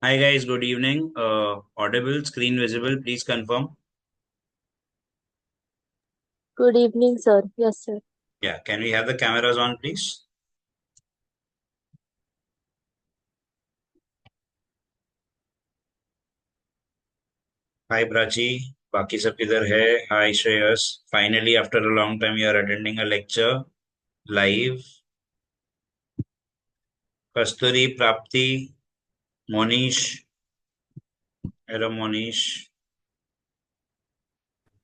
Hi guys, good evening. Audible, screen visible, please confirm. Good evening, sir. Yes, sir. Yeah, can we have the cameras on, please? Hi Prachi, बाकी सब किधर है? Hi Shreyas. Finally, after a long time, you are attending a lecture live. Kasturi, Prapti, Monish. Hello Monish.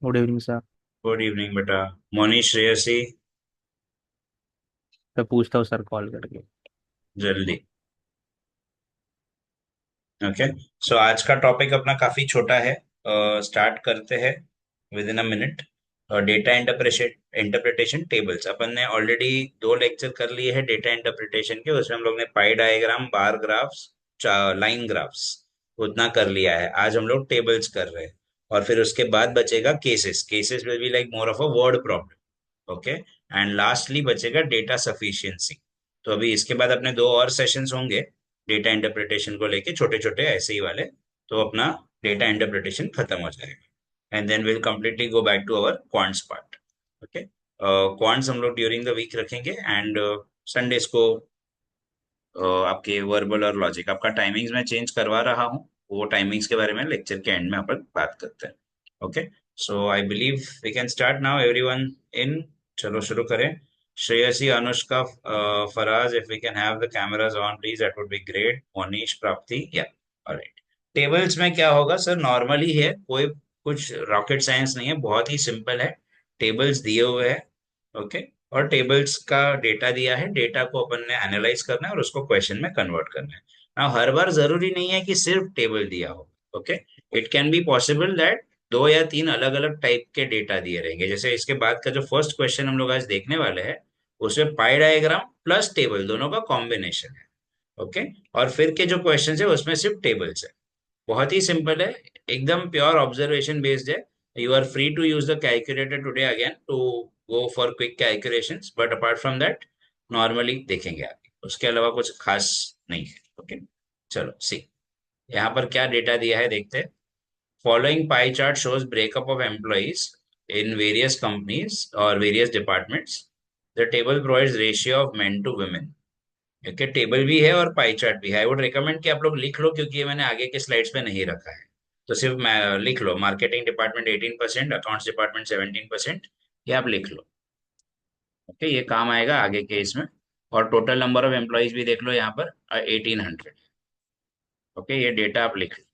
Good evening sir. Good evening, beta. Monish, Shreyasi, मैं पूछता हूँ sir call करके। जल्दी. Okay. सो आज का टॉपिक अपना काफी छोटा है. स्टार्ट करते हैं within a minute. Data interpretation tables अपन ने ऑलरेडी दो लेक्चर कर लिए हैं डेटा इंटरप्रिटेशन के. उसमें हम लोग ने पाई डायग्राम, बार ग्राफ्स, लाइन ग्राफ्स उतना कर लिया है. आज हम लोग टेबल्स कर रहे हैं. और फिर उसके बाद बचेगा cases. Cases will be like more of a word problem. Okay. And lastly बचेगा डेटा सफिशिएंसी. तो अभी इसके बाद अपने दो और सेशंस होंगे डेटा इंटरप्रिटेशन को लेके, छोटे छोटे ऐसे ही वाले. तो अपना डेटा इंटरप्रिटेशन खत्म हो जाएगा and then will completely go back to our quants part. Okay. Quants हम लोग ड्यूरिंग द वीक रखेंगे एंड संडेज को आपके वर्बल और लॉजिक. आपका टाइमिंग्स मैं चेंज करवा रहा हूँ. वो टाइमिंग्स के बारे में लेक्चर के एंड में अपन बात करते हैं. Okay. So I believe we can start now. Everyone in. चलो शुरू करें. Shreyasi, Anushka, Faraz, if we can have the cameras on please, that would be great. Monish, Prapti, yeah. Alright. Tables में क्या होगा सर? नॉर्मली है, कोई कुछ रॉकेट साइंस नहीं है, बहुत ही सिंपल है. टेबल्स दिए हुए हैं. ओके. और टेबल्स का डेटा दिया है. डेटा को अपन ने एनालाइज करना है और उसको क्वेश्चन में कन्वर्ट करना है. ना हर बार जरूरी नहीं है कि सिर्फ टेबल दिया हो. Okay. It can be possible that दो या तीन अलग अलग टाइप के डेटा दिए रहेंगे. जैसे इसके बाद का जो फर्स्ट क्वेश्चन हम लोग आज देखने वाले हैं, उसमें पाई डायग्राम प्लस टेबल दोनों का कॉम्बिनेशन है. ओके. और फिर के जो क्वेश्चन है उसमें सिर्फ टेबल्स है. बहुत ही सिंपल है. एकदम प्योर ऑब्जर्वेशन बेस्ड है. You are free to use the calculator today again to go for quick calculations, but apart from that normally देखेंगे आगे. उसके अलावा कुछ खास नहीं है. ओके. चलो सी. यहाँ पर क्या डेटा दिया है देखते हैं. Following pie chart shows breakup of employees in various companies और various departments. The table provides ratio of men to women. Okay. Table भी है और पाई चार्ट भी है. आई वुड रिकमेंड कि आप लोग लिख लो, क्योंकि ये मैंने आगे के स्लाइड्स पे नहीं रखा है. तो सिर्फ मैं लिख लो. Marketing department 18%, accounts department 17%. ये आप लिख लो. ओके. ये काम आएगा आगे के इसमें. और टोटल नंबर ऑफ एम्प्लॉयज भी देख लो यहाँ पर 1800. ओके. ये डेटा आप लिख लो.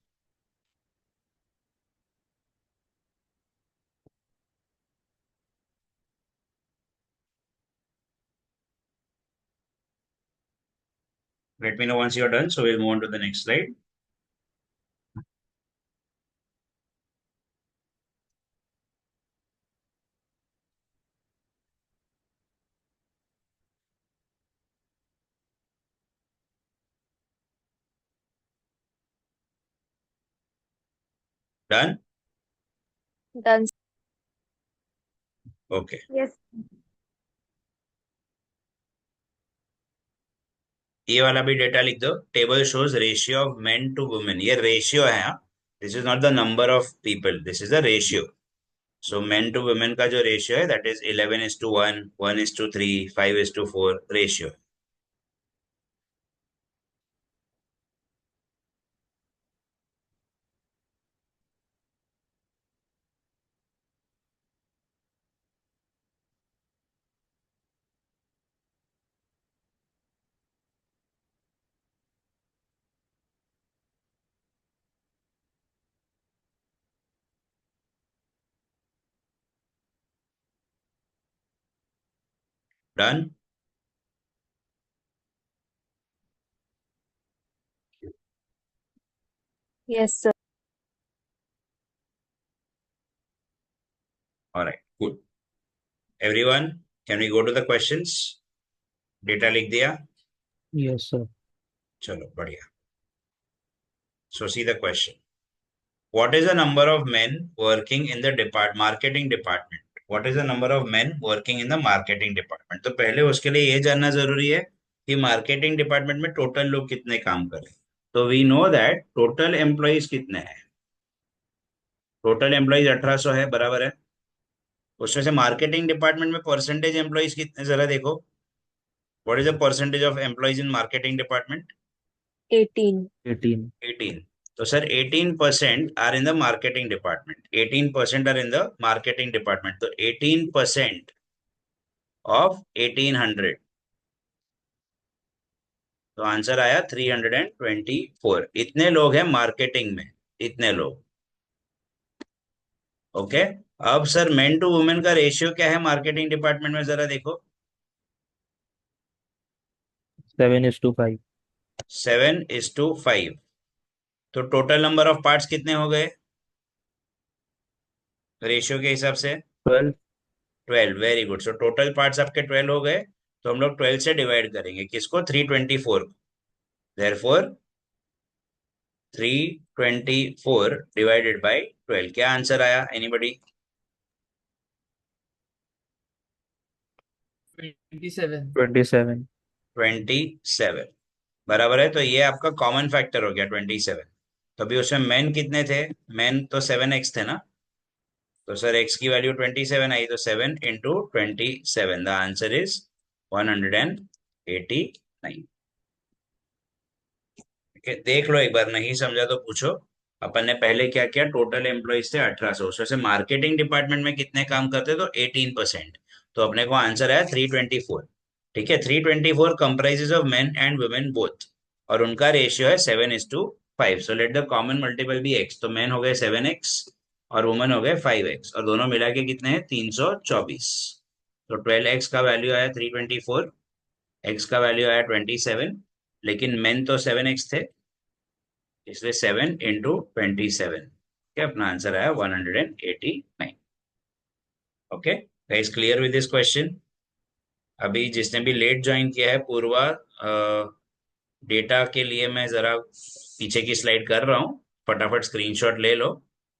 Let me know once you're done, so we'll move on to the next slide. Done. Done. Okay. Yes. ये वाला भी डेटा लिख दो. Table shows ratio of men to women. ये रेशियो है. हाँ. This is not the number of people, this is the ratio. So men to women का जो रेशियो है that is 11:1, 1:3, 5:4 ratio. Done. Yes, sir. Alright. Good. Everyone, can we go to the questions? Data लिख दिया? Yes sir. चलो बढ़िया. So see the question. What is the number of men working in the marketing department? What is the number of men working in the marketing department? तो पहले उसके लिए ये जानना जरूरी है कि मार्केटिंग डिपार्टमेंट में टोटल लोग कितने काम कर रहे हैं. तो we know that total employees कितने हैं। टोटल एम्प्लॉइज 1800 है, बराबर है। उसमें से मार्केटिंग डिपार्टमेंट में परसेंटेज एम्प्लॉइज कितने, जरा देखो। What is the percentage of employees in marketing department? 18. 18. 18। तो sir 18% are in the marketing department, 18% are in the marketing department. तो 18% ऑफ 1800, तो आंसर आया 324। इतने लोग हैं मार्केटिंग में, इतने लोग। ओके। अब सर मेन टू वुमेन का रेशियो क्या है मार्केटिंग डिपार्टमेंट में, जरा देखो। 7:5. 7:5। तो टोटल नंबर ऑफ पार्ट्स कितने हो गए रेशियो के हिसाब से? 12. 12। Very good. So total parts आपके 12 हो गए। तो हम लोग 12 से डिवाइड करेंगे किसको? 324 को। देयरफॉर 324 डिवाइडेड बाय 12, क्या आंसर आया एनीबडी? 27। 27. 27, बराबर है। तो ये आपका कॉमन फैक्टर हो गया 27। तो अभी उसमें मेन कितने थे? मेन तो 7x थे ना। तो सर x की वैल्यू 27 आई, तो 7 × 27, द आंसर इज 189। ठीक है, देख लो एक बार, नहीं समझा तो पूछो। अपन ने पहले क्या किया, टोटल एम्प्लॉइज थे 1800, उसमें से मार्केटिंग डिपार्टमेंट में कितने काम करते, तो 18%। तो अपने को आंसर आया 324। ठीक है, 324 comprises of men and women both, और उनका रेशियो है 7:5। So let the common multiple be x। तो मेन हो गए 7x और वुमेन हो गए 5x, और दोनों मिला के कितने हैं? 324। तो 12x का वैल्यू आया 324, x का वैल्यू आया 27, लेकिन मेन तो 7x थे, इसलिए 7 × 27। क्या अपना आंसर आया 189। Okay, guys clear with this question? अभी जिसने भी लेट ज्वाइन किया है, पूर्वा, डेटा के लिए मैं जरा पीछे की स्लाइड कर रहा हूँ, फटाफट स्क्रीनशॉट ले लो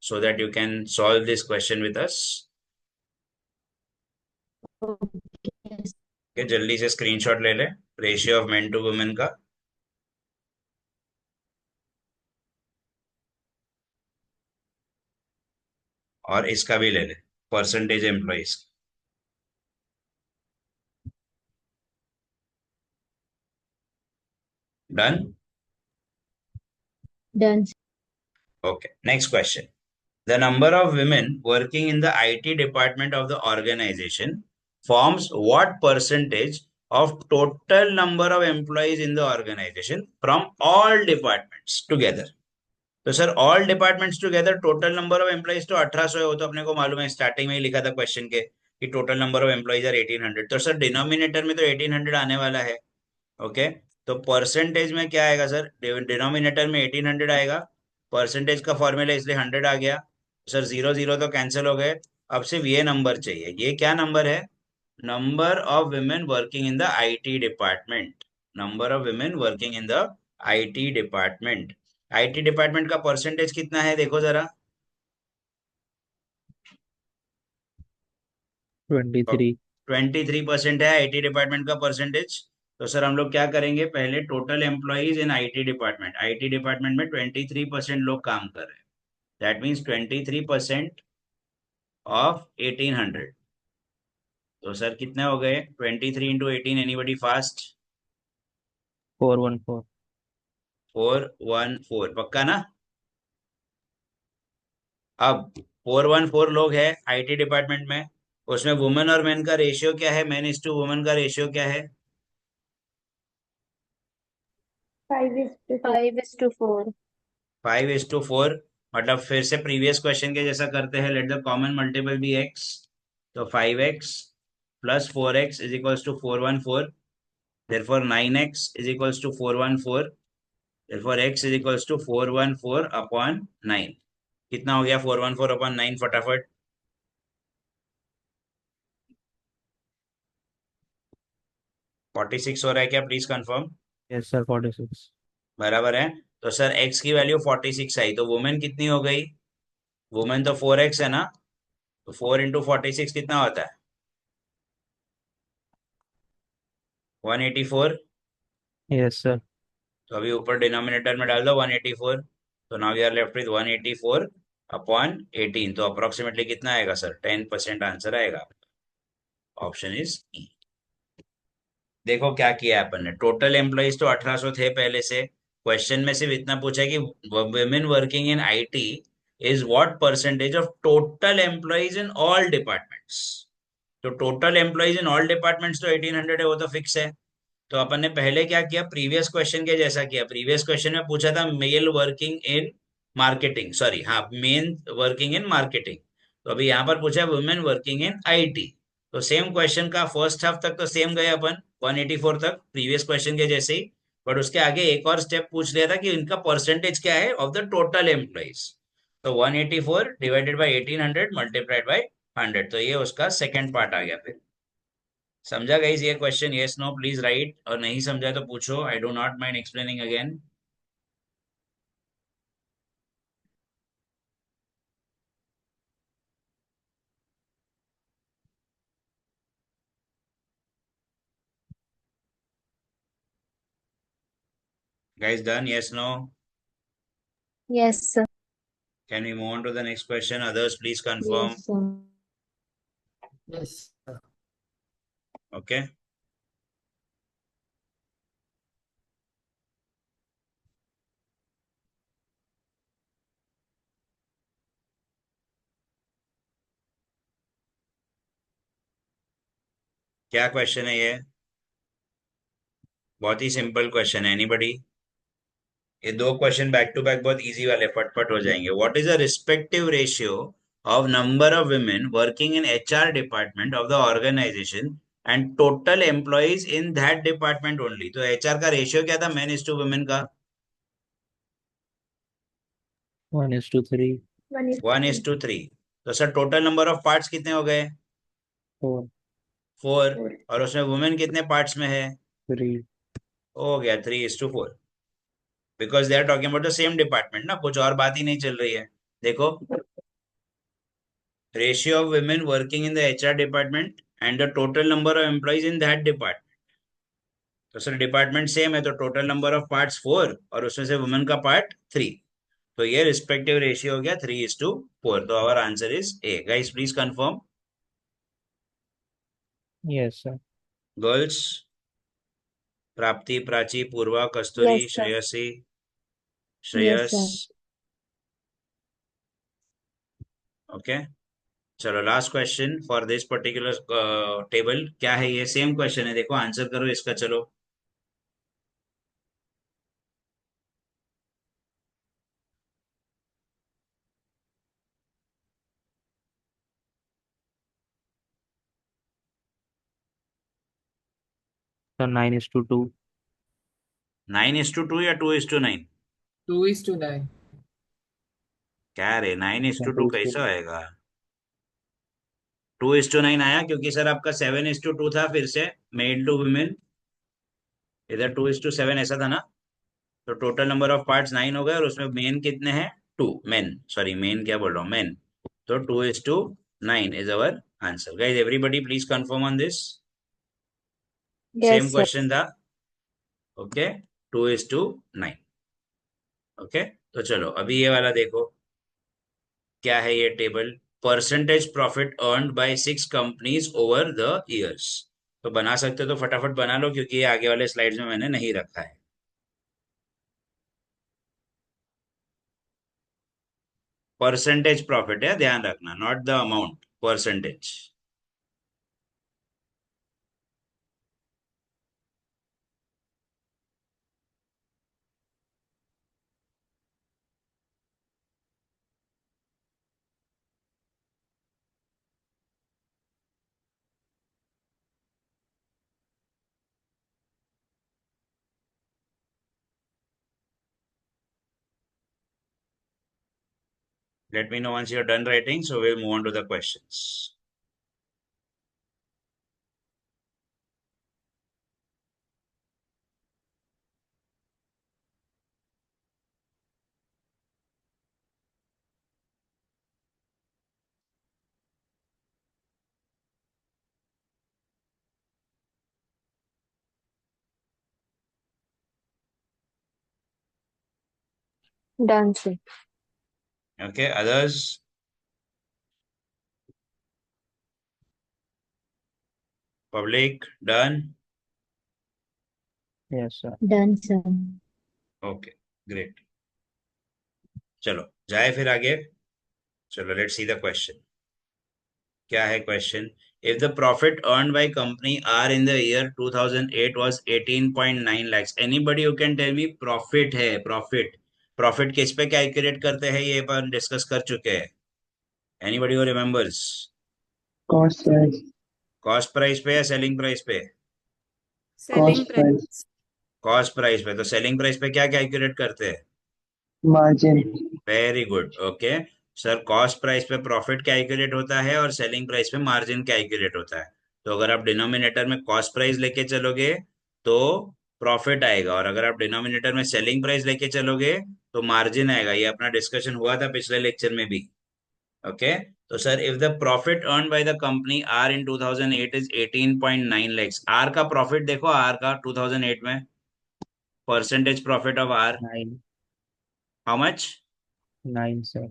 so that you can solve this question with us. Okay. जल्दी से स्क्रीनशॉट ले ले ratio of men to women का। और इसका भी ले ले, percentage employees. Done? Done. Okay, next question. The number of women working in the IT department of the organization forms what percentage of total number of employees in the organization from all departments together? तो sir all departments together total number of employees तो 1800 है, वो तो अपने को मालूम है, starting में ही लिखा था क्वेश्चन के कि total number of employees are 1800। तो सर डिनोमिनेटर में तो 1800 आने वाला है। ओके, तो परसेंटेज में क्या आएगा सर? डिनोमिनेटर में 1800 आएगा, परसेंटेज का फॉर्मूला इसलिए 100 आ गया। सर जीरो जीरो तो कैंसिल हो गए, अब सिर्फ ये नंबर चाहिए। ये क्या नंबर है? Number of women working in the IT department. Number of women working in the IT department. IT department का परसेंटेज कितना है, देखो जरा। 23. 23% है आईटी डिपार्टमेंट का परसेंटेज। तो सर हम लोग क्या करेंगे, पहले total employees in IT department, IT department में 23% लोग काम कर रहे हैं, दैट मीन्स 23% ऑफ 1800। तो सर कितने हो गए? 23 × 18, एनीबडी फास्ट? 414. 414, पक्का ना? अब 414 लोग हैं आईटी डिपार्टमेंट में, उसमें वुमेन और मेन का रेशियो क्या है? मेन इज टू वुमेन का रेशियो क्या है? 5:4. 5:4. 5:4। मतलब फिर से प्रीवियस क्वेश्चन के जैसा करते हैं, let the common multiple be x. तो 5x plus 4x is equals to 414। therefore 9x is equals to 414। therefore x is equals to 414 upon 9। कितना हो गया 414 अपॉन 9? फटाफट। 46 हो रहा है क्या? Please confirm. Yes, sir. 46. बराबर है। तो सर x की वैल्यू 46 आई, तो वुमेन कितनी हो गई? वुमेन तो 4x है ना, तो 4 × 46 कितना होता है? 184। Yes, sir. तो अभी ऊपर डिनोमिनेटर में डाल दो 184, तो now we are left with 184 upon 18, तो अप्रोक्सीमेटली कितना आएगा सर? 10% आंसर आएगा। Option is E. देखो क्या किया है अपन ने, टोटल एम्प्लॉइज तो 1800 थे पहले से। क्वेश्चन में सिर्फ इतना पूछा है कि women working in IT is what percentage of total employees in all departments. तो total employees in all departments तो 1800 है, वो तो फिक्स है। तो अपन ने पहले क्या किया, प्रीवियस क्वेश्चन के जैसा किया। प्रीवियस क्वेश्चन में पूछा था mail working in marketing, sorry हाँ, मेन वर्किंग इन मार्केटिंग। तो अभी यहाँ पर पूछा है वुमेन वर्किंग इन आईटी। तो सेम क्वेश्चन का फर्स्ट हाफ तक तो सेम गए अपन 184 तक, प्रीवियस क्वेश्चन के जैसे ही। बट उसके आगे एक और स्टेप पूछ लिया था कि इनका परसेंटेज क्या है ऑफ द टोटल एम्प्लॉइज। तो 184 डिवाइडेड बाई 1800 मल्टीप्लाइड बाई 100, तो ये उसका सेकेंड पार्ट आ गया फिर। समझा गाइस ये क्वेश्चन? यस नो प्लीज राइट, और नहीं समझा तो पूछो, I do not mind explaining again. Guys done? Yes no? Yes, sir. Can we move on to the next question? Others please confirm. Yes, sir. Yes, sir. Okay, क्या question है ये? बहुत ही सिंपल क्वेश्चन है। Anybody? ये दो question back to back बहुत easy वाले, फटफट हो जाएंगे। What is the respective ratio of number of women working in HR department of the organization and total employees in that department only? तो HR का रेशियो क्या था मेन इज टू वुमेन का? 1:3. 1:3। तो sir total number of parts कितने हो गए? 4. 4। और उसमें वुमेन कितने पार्ट्स में है? 3. हो गया 3:4, because they are talking about the same department ना, कुछ और बात ही नहीं चल रही है। देखो, ratio of women working in the HR department and the total number of employees in that department. तो सर डिपार्टमेंट सेम है, तो टोटल नंबर ऑफ पार्ट्स 4 और उसमें से वुमेन का पार्ट 3। तो ये रिस्पेक्टिव रेशियो हो गया 3:4। तो our answer is A. Guys please confirm. Yes, sir. Girls? Prapti, Prachi, Purva, Kasturi, Yes, sir. Shreyasi, Yes, Shreyas. sir. Okay, चलो last question for this particular table. क्या है ये? सेम क्वेश्चन है, देखो आंसर करो इसका। चलो, Sir, 9:2. 9:2 या 2:9? 2:9. क्या रे, 9:2 कैसा 2:2. आएगा? 2:9 आया क्योंकि सर आपका 7:2 था, फिर से मेल टू वुमेन, इधर 2:7 ऐसा था ना। तो टोटल नंबर ऑफ पार्ट्स 9 हो गए, और उसमें मेन कितने हैं? 2 मेन, सॉरी मेन क्या बोल रहा हूँ, मेन। तो 2:9 is our answer. Guys everybody please confirm on this. Same Yes, sir. Question था। ओके, 2:9। ओके, तो चलो अभी ये वाला देखो, क्या है ये table? Percentage profit earned by 6 companies over the years. तो बना सकते हो तो फटाफट बना लो, क्योंकि ये आगे वाले स्लाइड्स में मैंने नहीं रखा है। परसेंटेज प्रॉफिट है, ध्यान रखना, not the amount, percentage. Let me know once you're done writing, so we'll move on to the questions. Done, sir. Okay, others? Public, done? Yes, sir. Done, sir. Okay, great. चलो जाए फिर आगे. चलो let's see the question. क्या है question? If the profit earned by company R in the year 2008 was 18.9 lakhs, anybody who can tell me profit है, profit किस पे कैलकुलेट करते हैं, ये अपन डिस्कस कर चुके हैं. Anybody who remembers? Cost price. Cost price पे या सेलिंग प्राइस पे? Cost price. कॉस्ट प्राइस पे. तो सेलिंग प्राइस पे क्या कैलकुलेट करते हैं? Margin. Very good. Okay sir, cost price पे प्रॉफिट कैलकुलेट होता है और सेलिंग प्राइस पे मार्जिन कैलकुलेट होता है. तो अगर आप डिनोमिनेटर में कॉस्ट प्राइस लेके चलोगे तो प्रॉफिट आएगा, और अगर आप डिनोमिनेटर में सेलिंग प्राइस लेके चलोगे तो मार्जिन आएगा. ये अपना डिस्कशन हुआ था पिछले लेक्चर में भी. ओके तो sir, if the profit earn by the company are in 2008 is 18.9 lakhs, R का प्रॉफिट देखो, आर का 2008 में percentage profit of R 9. How much? 9, sir.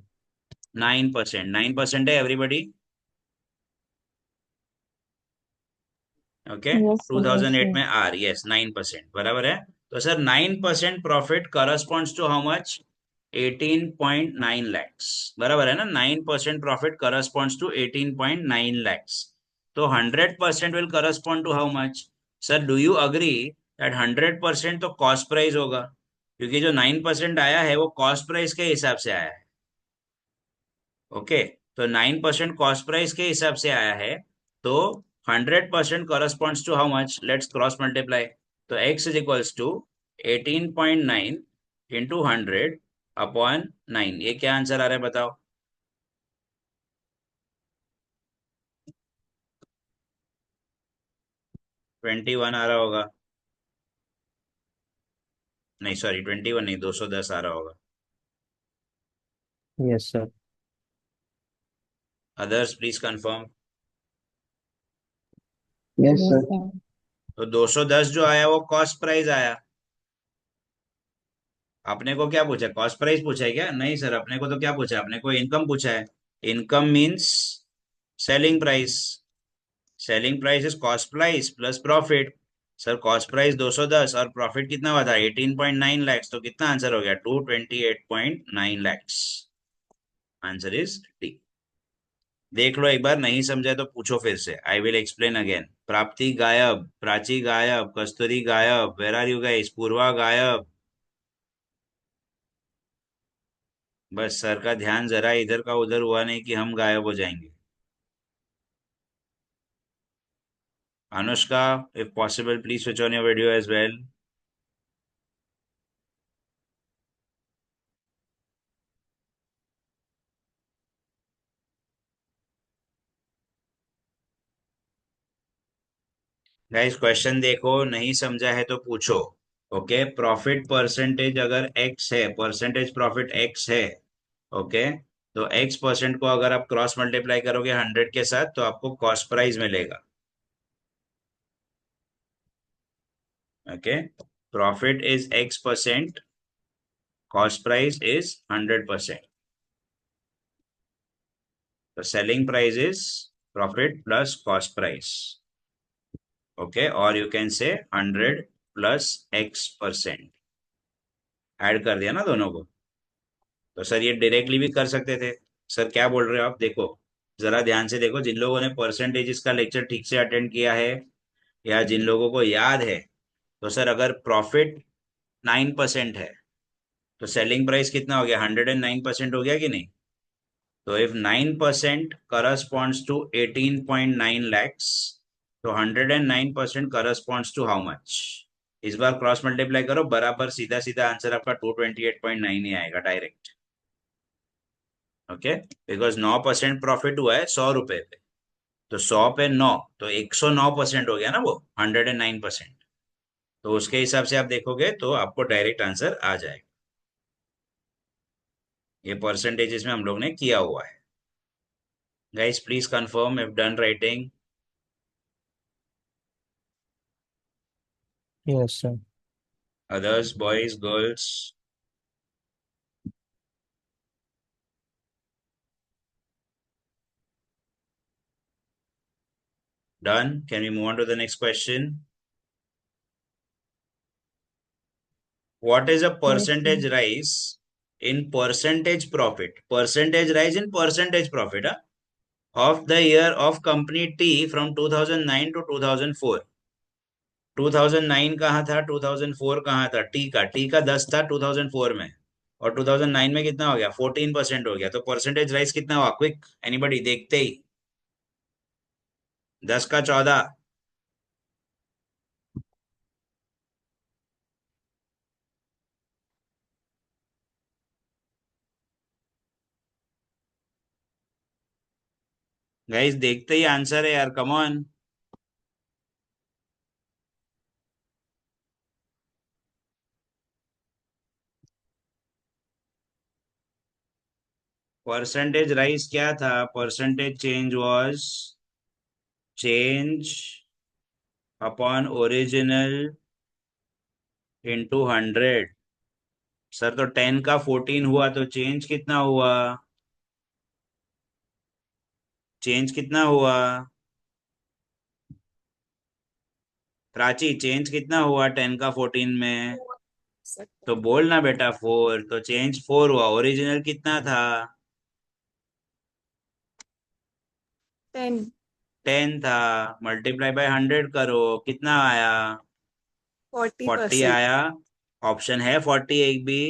9%. 9% है everybody. Okay Yes, sir. 2008 Yes, में आर, यस 9% बराबर है. तो sir 9% profit corresponds to how much? 18.9 lakhs. बराबर है ना? 9% प्रॉफिट करस्पॉन्ड्स टू 18.9 lakhs. तो 100% will correspond to how much? Sir do you agree that 100% तो कॉस्ट प्राइस होगा, क्योंकि जो 9% आया है वो कॉस्ट प्राइस के हिसाब से आया है. ओके तो 9% कॉस्ट प्राइस के हिसाब से आया है. तो 100% corresponds to how much? Let's cross multiply. तो x is equals to 18.9 into 100 upon 9. ये क्या आंसर आ रहा है बताओ? 21 आ रहा होगा. नहीं सॉरी, 21 नहीं, 210 आ रहा होगा. Yes, sir. Others please confirm. Yes, yes, sir. sir. तो 210 जो आया वो कॉस्ट प्राइस आया. आपने को क्या पूछा? कॉस्ट प्राइस पूछा है क्या? नहीं सर, अपने को तो क्या पूछा है? अपने को इनकम पूछा है. Income means selling price. Selling price is cost price plus profit. Sir cost price 210 और प्रॉफिट कितना हुआ था? 18.9 lakhs. तो कितना आंसर हो गया? 228.9 lakhs. Answer is D. देख लो एक बार, नहीं समझा तो पूछो फिर से. I will explain again. प्राप्ति गायब, प्राची गायब, कस्तूरी गायब, वेर आर यू गाइस? पूर्वा गायब. बस सर का ध्यान जरा इधर का उधर हुआ नहीं कि हम गायब हो जाएंगे. Anushka, if possible please switch on your video as well. Guys question देखो, नहीं समझा है तो पूछो. ओके प्रॉफिट परसेंटेज अगर x है, परसेंटेज प्रॉफिट x है. ओके तो x% को अगर आप क्रॉस मल्टीप्लाई करोगे 100 के साथ तो आपको कॉस्ट प्राइस मिलेगा. Okay profit is x%, cost price is 100%. तो selling price is profit plus cost price. Okay और you can say 100 plus x%. Add कर दिया ना दोनों को. तो सर ये डायरेक्टली भी कर सकते थे. सर क्या बोल रहे हो आप? देखो जरा ध्यान से देखो, जिन लोगों ने परसेंटेजेस का लेक्चर ठीक से अटेंड किया है या जिन लोगों को याद है, तो सर अगर प्रॉफिट 9% है तो सेलिंग प्राइस कितना हो गया? 109% हो गया कि नहीं? तो इफ 9% करस्पॉन्ड्स टू 18.9 lakhs, तो 109% करस्पॉन्ड्स टू हाउ मच? इस बार क्रॉस मल्टीप्लाई करो, बराबर सीधा सीधा आंसर आपका 228.9 ही आएगा डायरेक्ट. ओके बिकॉज 9% प्रॉफिट हुआ है 100 रुपए पे. तो 100 पे 9, तो 109% हो गया ना वो, 109%. तो उसके हिसाब से आप देखोगे तो आपको डायरेक्ट आंसर आ जाएगा. ये परसेंटेजेस में हम लोग ने किया हुआ है. Guys please confirm if done writing. Yes, sir. Others, boys, girls? Done. Can we move on to the next question? What is a percentage rise in percentage profit? Percentage rise in percentage profit of the year of company T from 2009 to 2004. 2009 कहाँ था, 2004 कहाँ था? T का 10 था 2004 में, और 2009 में कितना हो गया? 14% हो गया। तो परसेंटेज राइज कितना हुआ? Quick, anybody? देखते ही 10 का 14। गाइस देखते ही आंसर है यार, कम ऑन। परसेंटेज राइज क्या था? Percentage change was change upon original into 100। Sir तो 10 का 14 हुआ, तो चेंज कितना हुआ? चेंज कितना हुआ प्राची? चेंज कितना हुआ 10 का 14 में? तो बोलना बेटा 4। तो चेंज 4 हुआ। ओरिजिनल कितना था? 10 10 था। मल्टीप्लाई बाय 100 करो, कितना आया? 40 आया। ऑप्शन है 40 एक भी,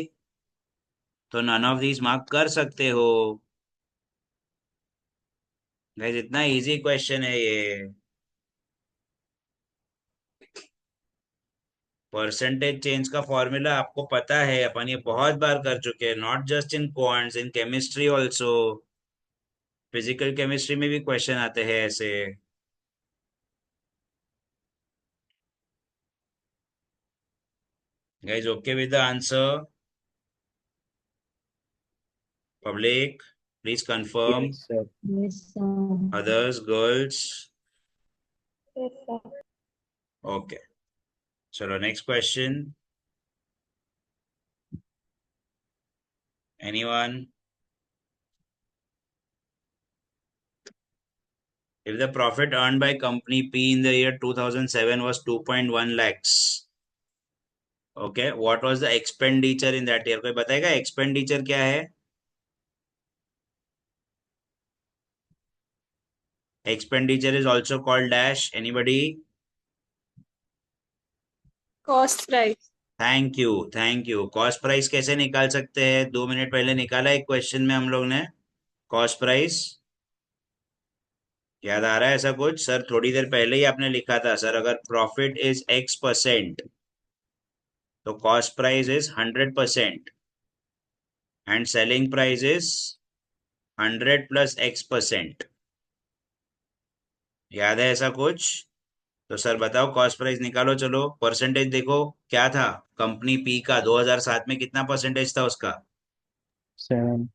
तो नन ऑफ दीज मार्क कर सकते हो। गाइस इतना इजी क्वेश्चन है ये। परसेंटेज चेंज का फॉर्मूला आपको पता है, अपन ये बहुत बार कर चुके हैं, not just in quants, in chemistry also. Physical chemistry में भी क्वेश्चन आते हैं ऐसे। Guys okay with the answer? Public please confirm. Yes, sir. Yes, sir. Others, girls? Yes, sir. Okay. Chalo, next question. Anyone? If the profit earned by company P in the year 2007 was 2.1 lakhs, okay, what was the expenditure in that year? कोई बताएगा expenditure क्या है? Expenditure is also called dash. Anybody? Cost price. Thank you, thank you. Cost price कैसे निकाल सकते हैं? 2 minute पहले निकाला एक क्वेश्चन में हम लोग ने कॉस्ट प्राइस। याद आ रहा है ऐसा कुछ? सर थोड़ी देर पहले ही आपने लिखा था सर, अगर प्रॉफिट इज X% तो cost price is 100% and selling price is 100 plus X%। याद है ऐसा कुछ? तो सर बताओ, कॉस्ट प्राइस निकालो। चलो परसेंटेज देखो क्या था कंपनी पी का 2007 में, कितना परसेंटेज था उसका? 7.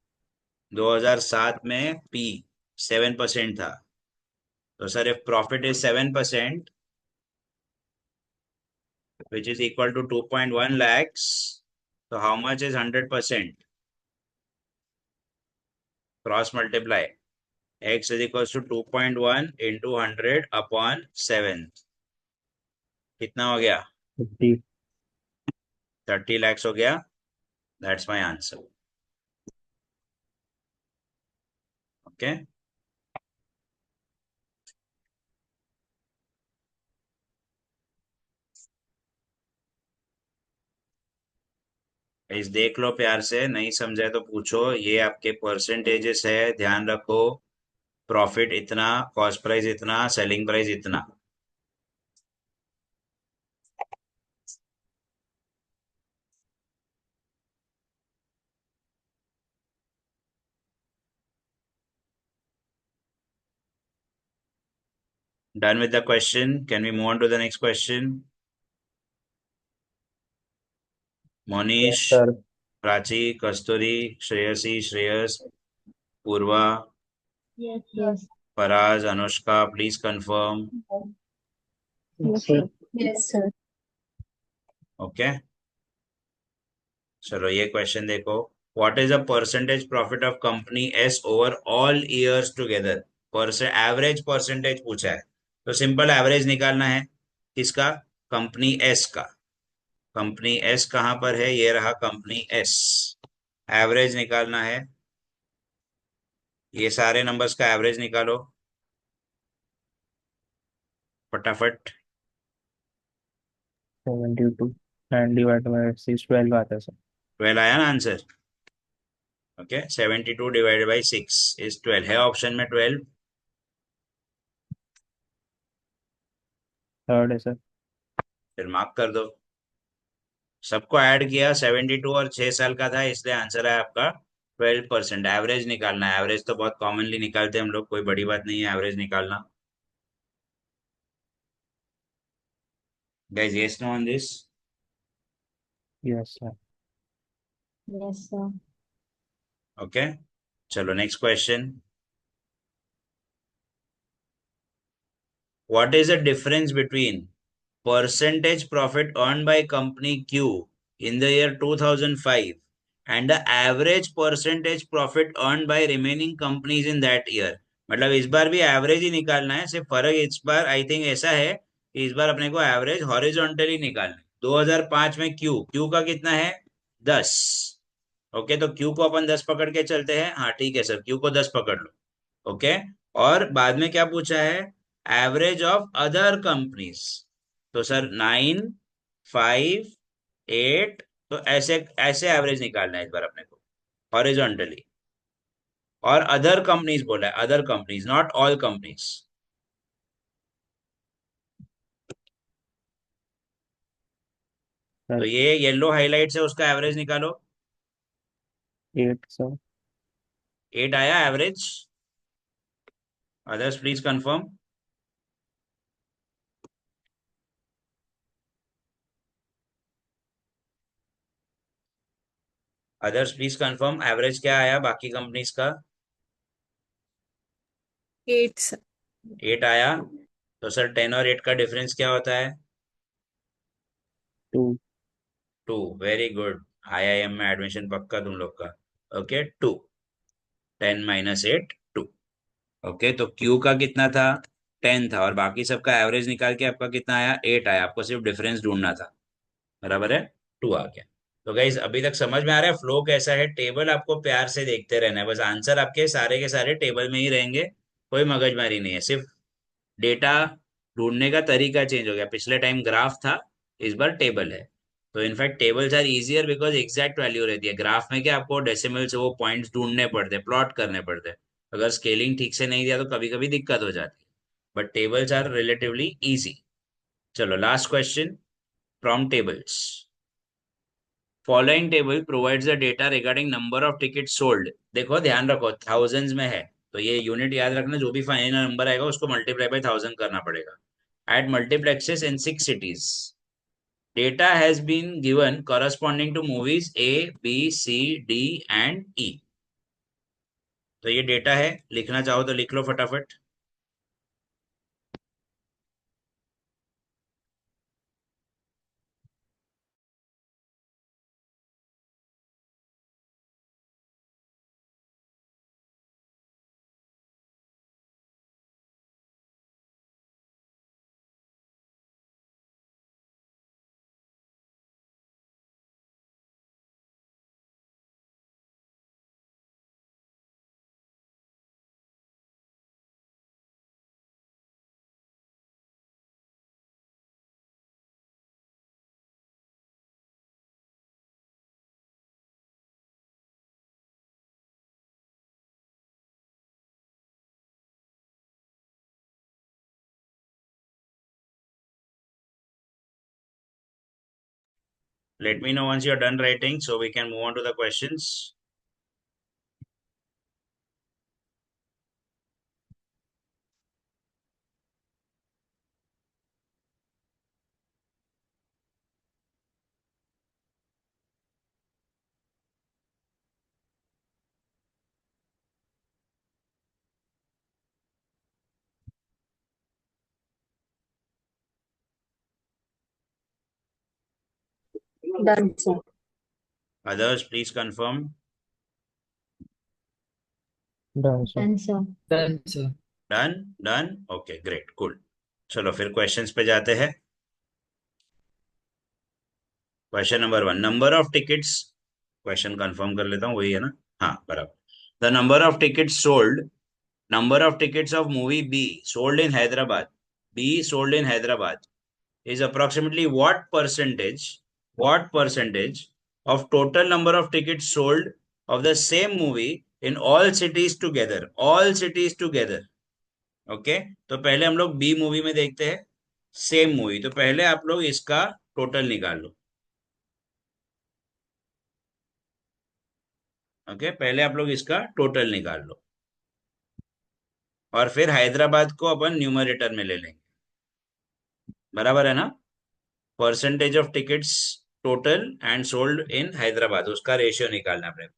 2007 में पी 7% था। तो sir if profit is 7% which is equal to 2.1 lakhs, so how much is 100%? Cross multiply. X is equals to 2.1 into 100 upon 7। कितना हो गया? 50. 30 lakhs हो गया। That's my answer. Okay. इस देख लो प्यार से, नहीं समझे तो पूछो। ये आपके परसेंटेजेस है, ध्यान रखो। प्रॉफिट इतना, कॉस्ट प्राइस इतना, सेलिंग प्राइस इतना। Done with the question. Can we move on to the next question? Monish, Sir. Prachi, Kasturi, Shreyasi, Shreyas, Purva, Yes, yes. Faraz, Anushka, please confirm. Yes, sir. Yes, sir. Okay. चलो ये question देखो। What is the percentage profit of company S over all years together? Average percentage पूछा है। तो simple average निकालना है किसका, company S का। कंपनी एस कहाँ पर है, ये रहा कंपनी एस। एवरेज निकालना है, ये सारे नंबर्स का एवरेज निकालो फटाफट। 72 9 डिवाइड बाय 6 12 आता है सर। 12 आया ना answer. Okay, 72 divided by 6 is 12, है ऑप्शन में 12। थर्ड है सर। फिर मार्क कर दो। सबको ऐड किया, 72 और 6 साल का था, इसलिए आंसर है आपका 12%। एवरेज निकालना है, एवरेज तो बहुत कॉमनली निकालते हैं हम लोग, कोई बड़ी बात नहीं है एवरेज निकालना। Guys yes no on this. Yes sir. Yes, sir. Okay, चलो next question. What is the difference between percentage profit earned by company Q in the year 2005 and the average percentage profit earned by remaining companies in that year? मतलब इस बार भी average ही निकालना है, सिर्फ फर्क इस बार I think ऐसा है कि इस बार अपने को एवरेज हॉरिजॉन्टली निकालना है। 2005 में क्यू का कितना है, 10। ओके, तो क्यू को अपन 10 पकड़ के चलते हैं, हाँ ठीक है सर, क्यू को 10 पकड़ लो। ओके, और बाद में क्या पूछा है, एवरेज ऑफ अदर कंपनीज। तो सर 9, 5, 8, तो ऐसे ऐसे एवरेज निकालना है इस बार अपने को हॉरिजॉन्टली। और अदर कंपनीज बोला है, other companies not all companies. तो सर ये येलो हाईलाइट से उसका एवरेज निकालो। 8 सर। 8 आया average. Others please confirm. Others please confirm, average क्या आया बाकी कंपनीज का। 8, sir. 8 आया। तो सर 10 और 8 का डिफरेंस क्या होता है, 2 2। वेरी गुड, आईआईएम में एडमिशन पक्का तुम लोग का। Okay 2, 10 minus 8 2। ओके, तो क्यू का कितना था, 10 था, और बाकी सबका एवरेज निकाल के आपका कितना आया, 8 आया। आपको सिर्फ डिफरेंस ढूंढना था, बराबर है, 2 आ गया। तो गाइज अभी तक समझ में आ रहा है फ्लो कैसा है। टेबल आपको प्यार से देखते रहना है, बस आंसर आपके सारे के सारे टेबल में ही रहेंगे, कोई मगजमारी नहीं है। सिर्फ डेटा ढूंढने का तरीका चेंज हो गया, पिछले टाइम ग्राफ था, इस बार टेबल है। तो in fact tables are easier because exact value रहती है। ग्राफ में क्या आपको डेसिमल से वो पॉइंट्स ढूंढने पड़ते, प्लॉट करने पड़ते। अगर स्केलिंग ठीक से नहीं दिया तो कभी कभी दिक्कत हो जाती है, but tables are relatively easy. चलो last question from tables. Following table provides the data regarding number of ticket sold. देखो ध्यान रखो, थाउजेंड्स में है, तो ये यूनिट याद रखना, जो भी फाइनल नंबर आएगा उसको मल्टीप्लाई बाय 1000 करना पड़ेगा। Eight multiplexes in 6 cities, data has been given corresponding to movies A, B, C, D and E। तो ये डेटा है, लिखना चाहो तो लिख लो फटाफट। Let me know once you're done writing so we can move on to the questions. Done, sir. Others please confirm. Done sir. Done, sir. Done, sir. Done, done, okay, great, cool. चलो फिर questions पे जाते हैं। Question number 1, number of tickets. Question confirm कर लेता हूँ, वही है ना? हाँ, बराबर। The number of tickets sold, number of tickets of movie B sold in Hyderabad, B sold in Hyderabad is approximately what percentage of total number of tickets sold of the same movie in all cities together, all cities together. Okay, तो पहले हम लोग B movie में देखते हैं same movie, तो पहले आप लोग इसका टोटल निकाल लो। ओके, पहले आप लोग इसका टोटल निकाल लो और फिर हैदराबाद को अपन न्यूमरेटर में ले लेंगे। बराबर है ना? Percentage of tickets total and sold in Hyderabad, उसका रेशियो निकालना पड़ेगा।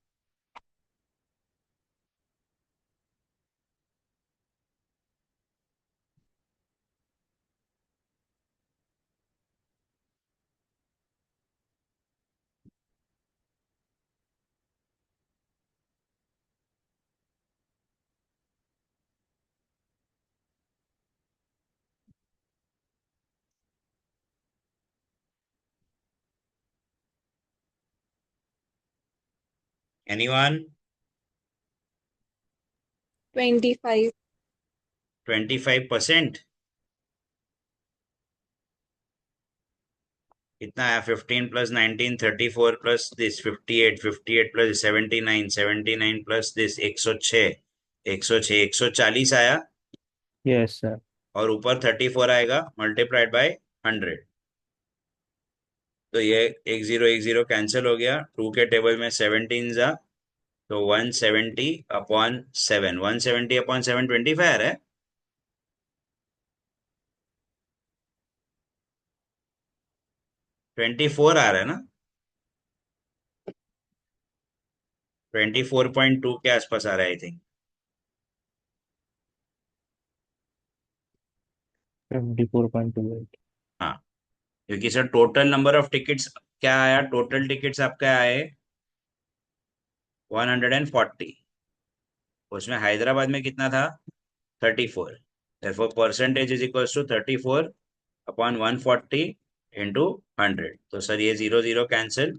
एनीवन? 25. 25%? कितना आया? 15 plus 19, 34 plus this 58, 58 plus 79, 79 plus this 106, 106, 140 आया। Yes, sir. और ऊपर 34 आएगा मल्टीप्लाइड बाय 100। तो ये 1 0 कैंसिल हो गया। 2 के टेबल में 17 जा, तो 170/7, 170/7 25 आ रहा है। 24 आ रहा है ना? 24.2 के आसपास आ रहा है आई थिंक। 24.28. हाँ, क्योंकि sir total number of tickets क्या आया? टोटल टिकट्स आपका आए 140, उसमें हैदराबाद में कितना था? 34। therefore percentage is equals to 34/140 into 100। तो सर ये 0 0 कैंसिल,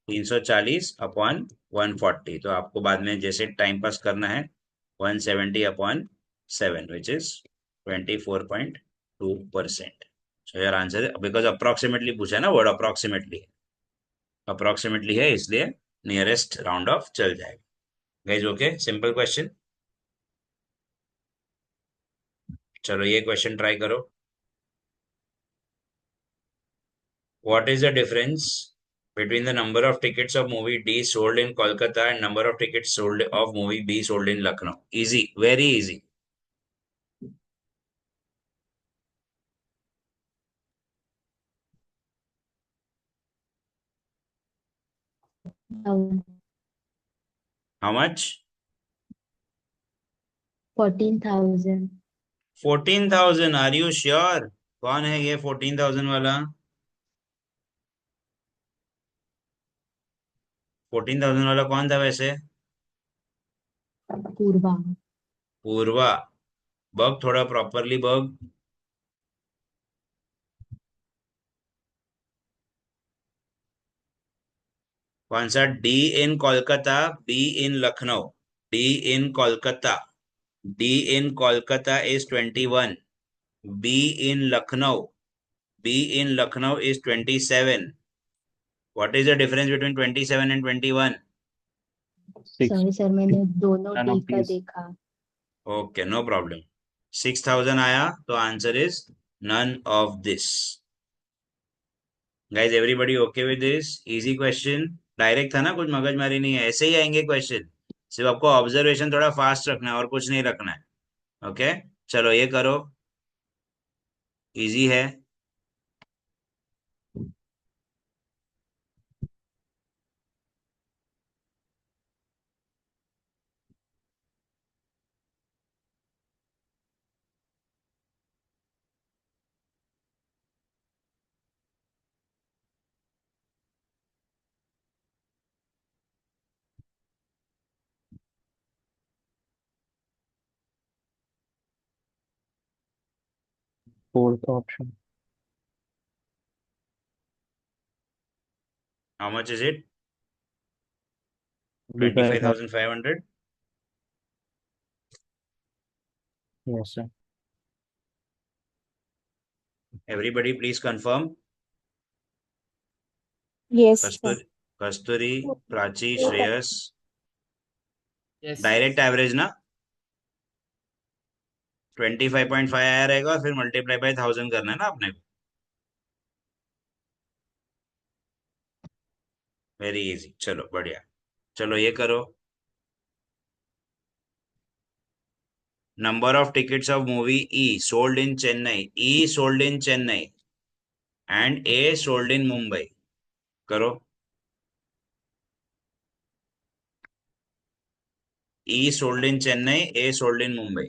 340/140। तो आपको बाद में जैसे टाइम पास करना है 170/7 विच इज 24.2%। सो यार आंसर, बिकॉज अप्रोक्सीमेटली पूछा है ना, वर्ड अप्रोक्सीमेटली, अप्रोक्सीमेटली है इसलिए नियरेस्ट राउंड ऑफ चल जाएगा। Guys okay, simple question. चलो ये क्वेश्चन ट्राई करो। What is the difference between the number of tickets of movie D sold in Kolkata and number of tickets sold of movie B sold in Lucknow? Easy, very easy. Um, How much? 14,000. 14,000. Are you sure? कौन है ये 14,000 वाला? 14,000 वाला कौन था वैसे? पूर्वा. पूर्वा। Bug थोड़ा properly bug. कौन सा? D in Kolkata, be in Lucknow. D in Kolkata, D in Kolkata is 21, B in Lucknow, B in Lucknow is 27. What is the difference between 27 and 21? Six. Sorry sir, मैंने दोनों None डी of का these. देखा. Okay, no problem. 6,000 आया, तो answer is none of this. Guys, everybody okay with this? Easy question. Direct था ना, कुछ मगजमारी नहीं है, ऐसे ही आएंगे क्वेश्चन। सिर्फ आपको ऑब्जर्वेशन थोड़ा फास्ट रखना है और कुछ नहीं रखना है। ओके, चलो ये करो, इजी है। fourth option. How much is it? 25,000. 25,500. Yes, sir. Everybody, please confirm. Yes, sir. Kasturi, Prachi, Shreyas. Yes. Direct average ना 25.5 आया रहेगा, फिर मल्टीप्लाई बाय 1000 करना है ना आपने. Very easy. चलो बढ़िया. चलो ये करो. Number of tickets of movie E sold in Chennai. E sold in Chennai and A sold in Mumbai. करो. E sold in Chennai, A sold in Mumbai.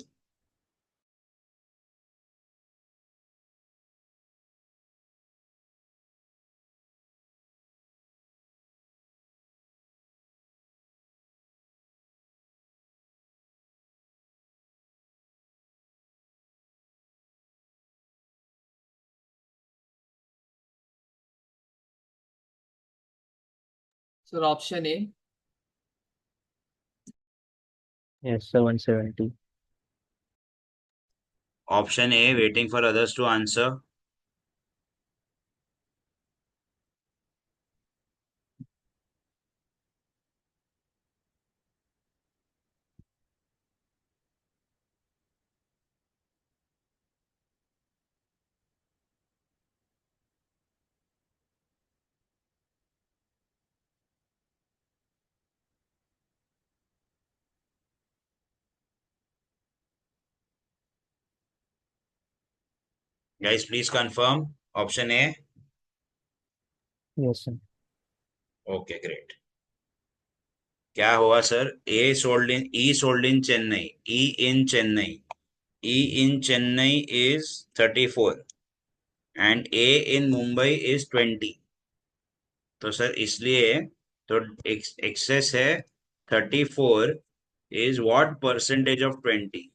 So option A. Yes, 770. Option A, waiting for others to answer. Guys, please confirm. Option A. Yes, sir. Okay, great. क्या हुआ sir? A sold in E sold in Chennai. E in Chennai. E in Chennai is 34 and A in Mumbai is 20. तो sir इसलिए तो access है 34 is what percentage of 20.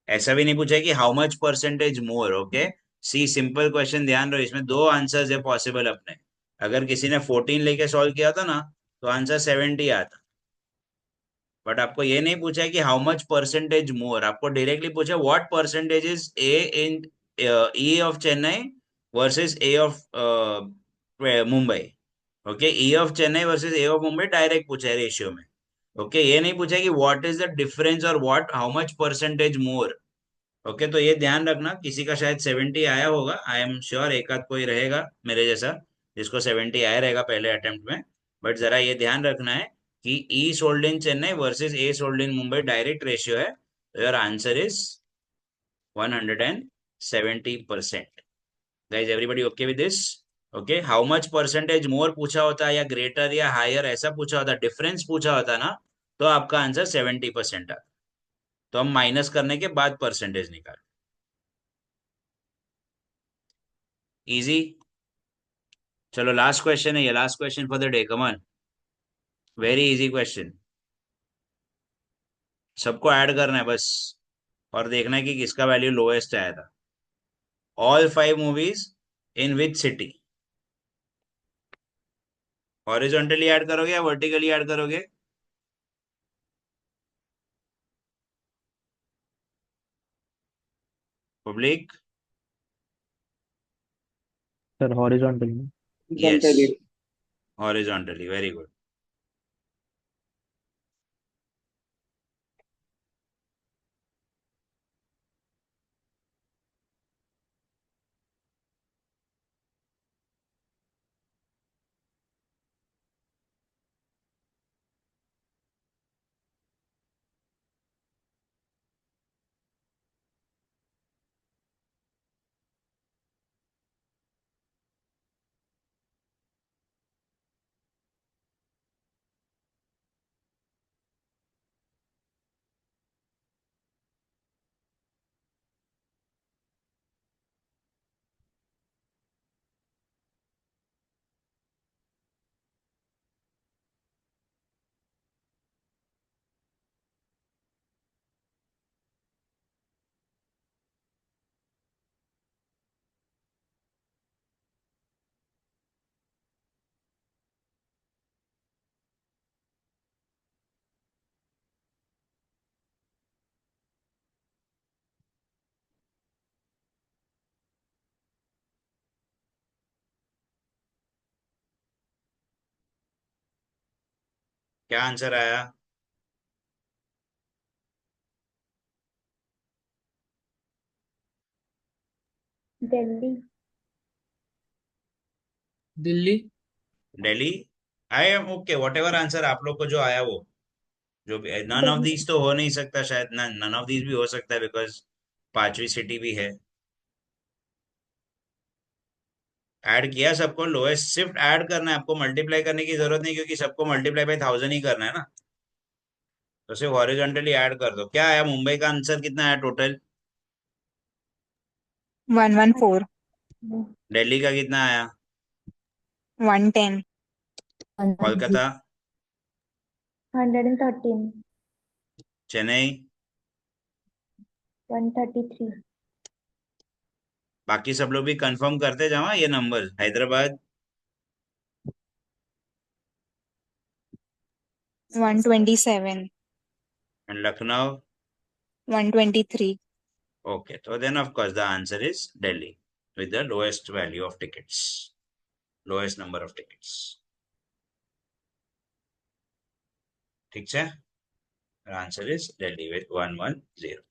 ऐसा भी नहीं पूछा कि how much percentage more. Okay, see simple question, ध्यान रहो, इसमें दो आंसर्स है पॉसिबल अपने. अगर किसी ने 14 लेके सॉल्व किया था ना तो आंसर 70 आता. बट आपको ये नहीं पूछा है कि हाउ मच परसेंटेज मोर. आपको डायरेक्टली पूछा what percentage is a in E of Chennai versus A of Mumbai. Okay, E of Chennai versus A of Mumbai direct पूछा है रेशियो में. ओके, ये नहीं पूछा कि व्हाट इज द डिफरेंस और what how much percentage more. Okay, तो ये ध्यान रखना. किसी का शायद 70 आया होगा, आई एम श्योर एक आध कोई रहेगा मेरे जैसा जिसको 70 आया रहेगा पहले अटेम्प्ट में. बट जरा ये ध्यान रखना है कि E sold in Chennai versus A sold in Mumbai direct ratio है. Your answer is 170%. Guys, everybody okay with this? Okay, how much percentage more पूछा होता या ग्रेटर या हायर ऐसा पूछा होता, डिफरेंस पूछा होता ना, तो आपका आंसर 70% आता. तो हम माइनस करने के बाद परसेंटेज निकाल. इजी. चलो लास्ट क्वेश्चन है ये, last question for the day. Come on, very easy question. सबको ऐड करना है बस और देखना है कि किसका वैल्यू लोएस्ट आया था. All 5 movies in which city. Horizontally add करोगे या वर्टिकली ऐड करोगे? Public. Sir, horizontal. No? Yes, Horizontally. Horizontally. Very good. क्या आंसर आया? Delhi. Delhi. Delhi. I am okay, what ever answer आप लोग को जो आया वो, जो भी, नन ऑफ दिल्ली। दीज तो हो नहीं सकता शायद, नन ऑफ दीज भी हो सकता है बिकॉज पांचवी सिटी भी है। ऐड किया सबको, लोएस्ट शिफ्ट ऐड करना है आपको, मल्टीप्लाई करने की जरूरत नहीं क्योंकि सबको मल्टीप्लाई बाय 1000 ही करना है ना। तो सिर्फ हॉरिजॉन्टली ऐड कर दो। क्या आया मुंबई का आंसर, कितना आया टोटल? 114, दिल्ली का कितना आया? 110, कोलकाता? 113, चेन्नई? 133, बाकी सब लोग भी कंफर्म करते जाओ ये number. Hyderabad? 127, and Lucknow? 123. Okay, so then of course the answer is Delhi with the lowest value of tickets, lowest number of tickets. ठीक है? The answer is Delhi with 110.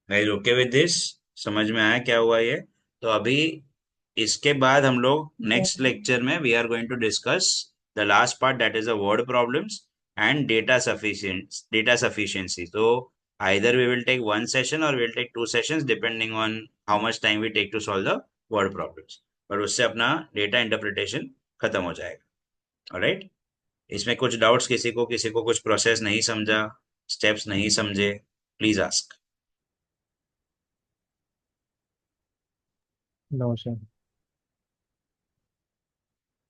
Guys, okay with this? समझ में आया क्या हुआ ये? तो अभी इसके बाद हम लोग नेक्स्ट लेक्चर में we are going to discuss the last part, that is the word problems and data sufficiency. तो either we will take one session or we'll take two sessions depending on how much time we take to solve the word problems, पर उससे अपना data interpretation खत्म हो जाएगा। Alright, इसमें कुछ doubts किसी को कुछ प्रोसेस नहीं समझा, स्टेप्स नहीं समझे, प्लीज आस्क। No, sir.